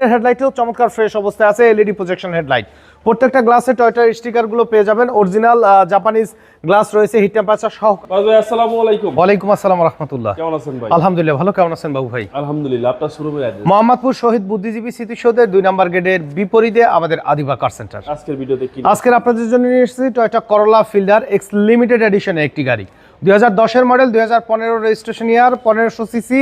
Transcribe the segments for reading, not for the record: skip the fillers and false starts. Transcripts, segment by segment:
হেডলাইটও চমৎকার ফ্রেশ অবস্থায় আছে। এলইডি প্রজেকশন হেডলাইট, প্রত্যেকটা গ্লাসে টয়টার স্টিকার গুলো পেয়ে যাবেন। অরিজিনাল জাপানিজ গ্লাস রয়েছে, হিট টেম্পারেচার সহ। ভাই আসসালামু আলাইকুম। ওয়ালাইকুম আসসালাম ওয়া রাহমাতুল্লাহ। কেমন আছেন ভাই? আলহামদুলিল্লাহ ভালো। কেমন আছেন বাবু ভাই? আলহামদুলিল্লাহ। আপনার শোরুমের অ্যাড্রেস? মোহাম্মদপুর শহীদ বুদ্ধিজীবী স্মৃতিসৌধের 2 নম্বর গেটের বিপরীতে আমাদের আদিবা কার সেন্টার। আজকের ভিডিওতে কি আজকের আপনাদের জন্য নিয়ে এসেছি Toyota Corolla Fielder X limited এডিশনের একটি গাড়ি। 2010 মডেল, 2015 রেজিস্ট্রেশন ইয়ার, 1500 সিসি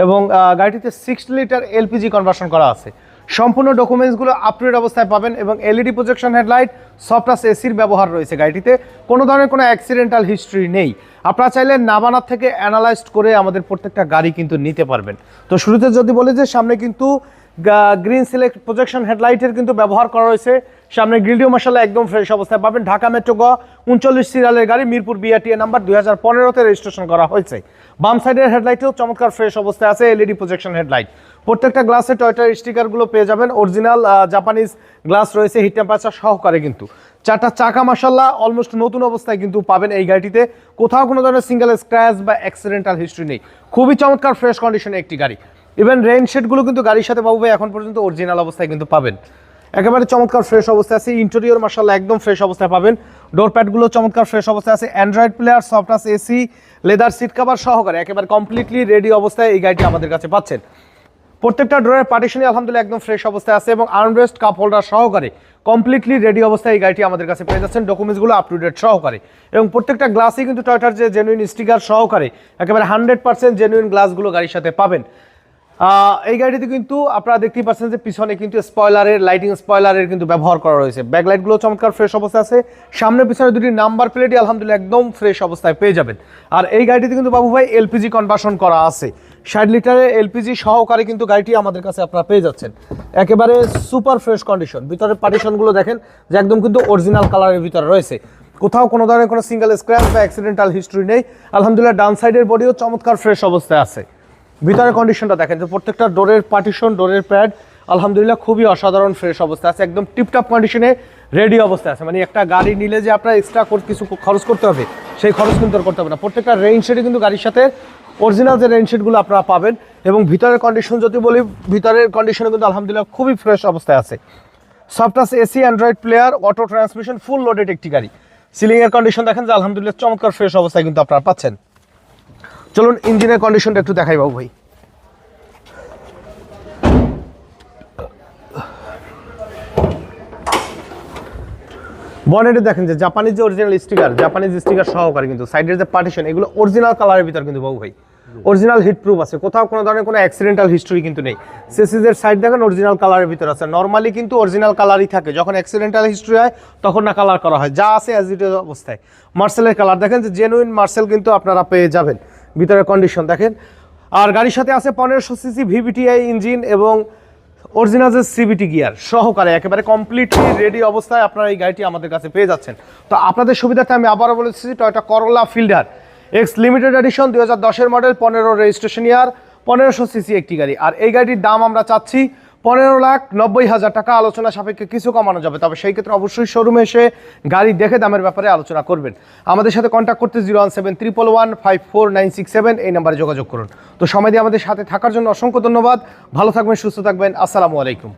এবং গাড়িটিতে 60 লিটার এলপিজি কনভার্সন করা আছে। সম্পূর্ণ ডকুমেন্টসগুলো আপ টু ডেট অবস্থায় পাবেন এবং LED projection headlight, soft touch এসির ব্যবহার রয়েছে গাড়িটিতে। কোনো ধরনের কোনো অ্যাক্সিডেন্টাল হিস্ট্রি নেই। আপনারা চাইলে নাবানার থেকে অ্যানালাইজড করে আমাদের প্রত্যেকটা গাড়ি কিন্তু নিতে পারবেন। তো শুরুতে যদি বলি যে সামনে কিন্তু গ্রিন সিলেক্ট প্রজেকশন হেডলাইটের কিন্তু ব্যবহার করা হয়েছে। সামনে গ্রিলটিও মাশাআল্লাহ একদম ফ্রেশ অবস্থায় পাবেন। ঢাকা মেট্রো গ 39 সিরিয়ালের গাড়ি, মিরপুর বিআরটিএ নাম্বার, 2015-তে রেজিস্ট্রেশন করা হয়েছে। বাম সাইডের হেডলাইটেও চমৎকার ফ্রেশ অবস্থায় আছে। এলইডি প্রজেকশন হেডলাইট, প্রত্যেকটা গ্লাসে টয়টার স্টিকারগুলো পেয়ে যাবেন। অরিজিনাল জাপানিজ গ্লাস রয়েছে, হিট টেম্পারেচার সহকারে কিন্তু। চারটা চাকা মাশাআল্লাহ অলমোস্ট নতুন অবস্থায় কিন্তু পাবেন এই গাড়িটিতে। কোথাও কোনো ধরনের সিঙ্গেল স্ক্র্যাচ বা অ্যাক্সিডেন্টাল হিস্ট্রি নেই। খুবই চমৎকার ফ্রেশ কন্ডিশনে একটি গাড়ি। ইভেন রেইন শেডগুলো কিন্তু গাড়ির সাথে বাবু ভাই এখন পর্যন্ত অরিজিনাল অবস্থায় কিন্তু পাবেন। একেবারে চমৎকার ফ্রেশ অবস্থায় আছে। ইন্টেরিয়র মাশাআল্লাহ একদম ফ্রেশ অবস্থায় পাবেন। ডোর প্যাডগুলো চমৎকার ফ্রেশ অবস্থায় আছে। Android player, soft touch AC, leather seat cover সহকারে একেবারে কমপ্লিটলি রেডি অবস্থায় এই গাড়িটি আমাদের কাছে পাচ্ছেন। প্রত্যেকটা ড্রয়ের পার্টিশনই আলহামদুলিল্লাহ একদম ফ্রেশ অবস্থায় আছে এবং আর্মরেস্ট কাপ হোল্ডার সহকারে কমপ্লিটলি রেডি অবস্থায় এই গাড়িটি আমাদের কাছে পেয়ে যাচ্ছেন। ডকুমেন্টসগুলো আপ টু ডেট সহকারে এবং প্রত্যেকটা গ্লাসই কিন্তু টয়টার যে জেনুইন স্টিকার সহকারে একেবারে 100% জেনুইন গ্লাসগুলো গাড়ির সাথে পাবেন। এই গাড়িতে কিন্তু আপনারা দেখতেই পাচ্ছেন যে পিছনে কিন্তু স্পয়লারের, লাইটিং স্পয়লারের কিন্তু ব্যবহার করা রয়েছে। ব্যাকলাইটগুলো চমৎকার ফ্রেশ অবস্থায় আছে। সামনে পিছনে দুটি নাম্বার প্লেটই আলহামদুলিল্লাহ একদম ফ্রেশ অবস্থায় পেয়ে যাবেন। আর এই গাড়িতে কিন্তু বাবু ভাই এলপিজি কনভার্সন করা আছে। 60 লিটারের এলপিজি সহকারে কিন্তু গাড়িটি আমাদের কাছে আপনারা পেয়ে যাচ্ছেন। একেবারে সুপার ফ্রেশ কন্ডিশন। ভিতরের পার্টিশনগুলো দেখেন যে একদম কিন্তু অরিজিনাল কালারের ভিতরে রয়েছে। কোথাও কোনো ধরনের কোনো সিঙ্গেল স্ক্র্যাচ বা অ্যাক্সিডেন্টাল হিস্ট্রি নেই। আলহামদুলিল্লাহ ডান সাইডের বডিও চমৎকার ফ্রেশ অবস্থায় আছে। ভিতরের কন্ডিশনটা দেখেন যে প্রত্যেকটা ডোরের পার্টিশন, ডোরের প্যাড আলহামদুলিল্লাহ খুবই অসাধারণ ফ্রেশ অবস্থায় আছে। একদম টিপটপ কন্ডিশনে রেডি অবস্থায় আছে। মানে একটা গাড়ি নিলে যে আপনার এক্সট্রা কিছু খরচ করতে হবে সেই খরচ কিন্তু আর করতে হবে না। প্রত্যেকটা রেইন শেডই কিন্তু গাড়ির সাথে অরিজিনাল যে রেইন শেডগুলো আপনারা পাবেন। এবং ভিতরের কন্ডিশন যদি বলি, ভিতরের কন্ডিশনে কিন্তু আলহামদুলিল্লাহ খুবই ফ্রেশ অবস্থায় আছে। Soft touch AC, Android player, auto transmission, full loaded একটি গাড়ি। সিলিংয়ের কন্ডিশন দেখেন যে আলহামদুলিল্লাহ চমৎকার ফ্রেশ অবস্থায় কিন্তু আপনারা পাচ্ছেন। চলুন ইঞ্জিনের কন্ডিশনটা একটু দেখাই বাবু ভাই। বনেটে দেখেন যে জাপানিজ যে অরিজিনাল স্টিকার, জাপানিজ স্টিকার সহকারে কিন্তু সাইডের যে পার্টিশন এগুলো অরিজিনাল কালারের ভিতর কিন্তু বাবু ভাই অরিজিনাল হিট প্রুফ আছে। কোথাও কোনো ধরনের কোনো অ্যাক্সিডেন্টাল হিস্ট্রি কিন্তু নেই। সেসিসের সাইড দেখেন অরিজিনাল কালারের ভিতর আছে। নর্মালি কিন্তু অরিজিনাল কালারই থাকে, যখন অ্যাক্সিডেন্টাল হিস্ট্রি হয় তখন না কালার করা হয়। যা আছে অ্যাজ ইট ইজ অবস্থায়। মার্সেলের কালার দেখেন যে জেনুইন মার্সেল কিন্তু আপনারা পেয়ে যাবেন। ভিতরের কন্ডিশন দেখেন। আর গাড়ির সাথে আছে 1500 সিসি ভিভিটিআই ইঞ্জিন এবং অরিজিনাল যে সিবিটি গিয়ার সহকারে একেবারে কমপ্লিটলি রেডি অবস্থায় আপনারা এই গাড়িটি আমাদের কাছে পেয়ে যাচ্ছেন। তো আপনাদের সুবিধার্থে আমি আবারও বলেছি Toyota Corolla Fielder X limited edition, 2010 model, 15 registration ইয়ার, 1500 সিসি একটি গাড়ি। আর এই গাড়ির দাম আমরা চাচ্ছি 15,90,000 টাকা। আলোচনা সাপেক্ষে কিছু কমানো যাবে, তবে সেই ক্ষেত্রে অবশ্যই শোরুমে এসে গাড়ি দেখে দামের ব্যাপারে আলোচনা করবেন। আমাদের সাথে কন্ট্যাক্ট করতে 01711154967 এই নাম্বারে যোগাযোগ করুন। তো সময় দিয়ে আমাদের সাথে থাকার জন্য অসংখ্য ধন্যবাদ। ভালো থাকবেন, সুস্থ থাকবেন। আসসালামু আলাইকুম।